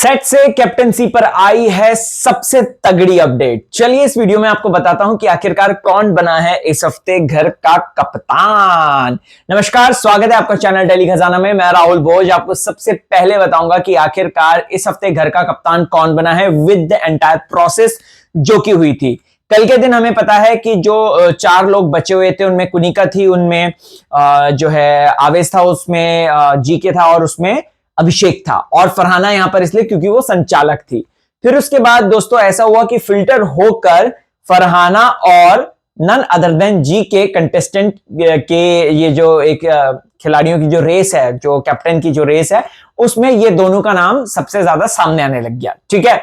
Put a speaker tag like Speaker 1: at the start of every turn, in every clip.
Speaker 1: Set से captaincy पर आई है सबसे तगड़ी अपडेट। चलिए इस वीडियो में आपको बताता हूं कि आखिरकार कौन बना है इस हफ्ते घर का कप्तान। नमस्कार, स्वागत है आपका चैनल डेली खजाना में। मैं राहुल भोज आपको सबसे पहले बताऊंगा कि आखिरकार इस हफ्ते घर का कप्तान कौन बना है विद द एंटायर प्रोसेस जो कि हुई थी। कल के दिन हमें पता है कि जो 4 लोग बचे हुए थे उनमें कुनिका थी, उनमें जो है आवेश था, उसमें जीके था और उसमें अभिषेक था, और फरहाना यहां पर इसलिए क्योंकि वो संचालक थी। फिर उसके बाद दोस्तों ऐसा हुआ कि फिल्टर होकर फरहाना और नन अदर देन जी के कंटेस्टेंट के ये जो एक खिलाड़ियों की जो रेस है, जो कैप्टन की जो रेस है, उसमें ये दोनों का नाम सबसे ज्यादा सामने आने लग गया। ठीक है,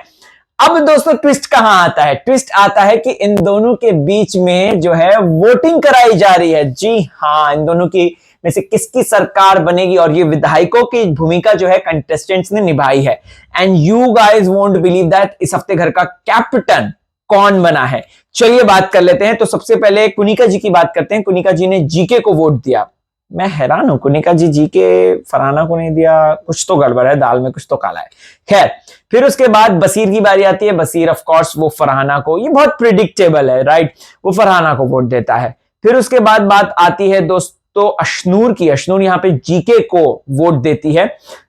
Speaker 1: अब दोस्तों ट्विस्ट कहां आता है? ट्विस्ट आता है कि इन दोनों के बीच में जो है वोटिंग कराई जा रही है। जी हां, इन दोनों की में से किसकी सरकार बनेगी, और ये विधायकों की भूमिका जो है कंटेस्टेंट्स ने निभाई है। And you guys won't believe that इस हफ्ते घर का कैप्टन कौन बना है। चलिए बात कर लेते हैं। तो सबसे पहले कुनिका जी की बात करते हैं। कुनिका जी ने जीके को वोट दिया। मैं हैरान हूं, कुनिका जी जीके फरहाना को नहीं दिया, कुछ तो गड़बड़ है, दाल में कुछ तो काला है। खैर, फिर उसके बाद बसीर की बारी आती है। बसीर ऑफ कोर्स वो फरहाना को, ये बहुत प्रिडिक्टेबल है राइट, वो फरहाना को वोट देता है। फिर उसके बाद बात आती है दोस्तों अशनूर की। अशनूर यहां पे जीके को वोट देती है।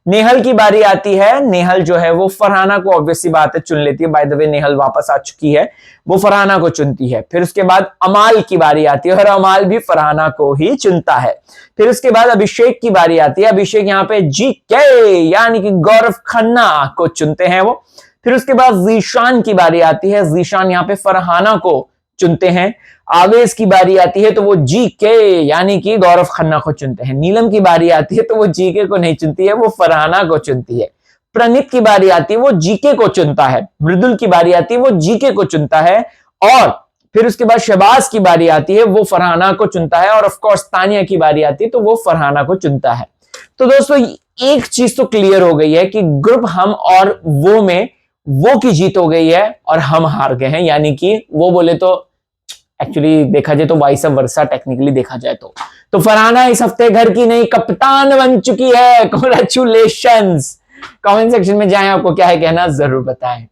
Speaker 1: नेहल की बारी आती है। नेहल जो है वो फरहाना को ऑब्वियस सी बात है चुन लेती है। बाय द वे नेहल वापस आ चुकी है, वो फरहाना को चुनती है। फिर उसके बाद अमाल की बारी आती है और अमाल भी फरहाना को ही चुनता है। फिर उसके बाद अभिषेक की बारी आती है। अभिषेक यहां पे जीके यानी कि गौरव खन्ना को चुनते हैं वो। फिर उसके बाद जीशान की बारी आती है। जीशान यहां पे फरहाना को चुनते हैं। आवेश की बारी आती है तो वो जीके यानी कि गौरव खन्ना को चुनते हैं। नीलम की बारी आती है तो वो जीके को नहीं चुनती है, वो फरहाना को चुनती है। प्रणीत की बारी आती है, वो जीके को चुनता है। मृदुल की बारी आती है, वो जीके को चुनता है। और फिर उसके बाद शहबाज की बारी आती है, वो फरहाना को चुनता है। और ऑफ कोर्स तानिया की बारी आती है तो वो फरहाना को चुनता है। तो दोस्तों एक चीज तो क्लियर हो गई है कि ग्रुप हम और वो में वो की जीत हो गई है और हम हार गए हैं। यानी कि वो बोले तो एक्चुअली देखा जाए तो वाइस वर्सा, टेक्निकली देखा जाए तो फरहाना इस हफ्ते घर की नई कप्तान बन चुकी है। कांग्रेचुलेशंस। कमेंट सेक्शन में जाएं, आपको क्या है कहना जरूर बताएं।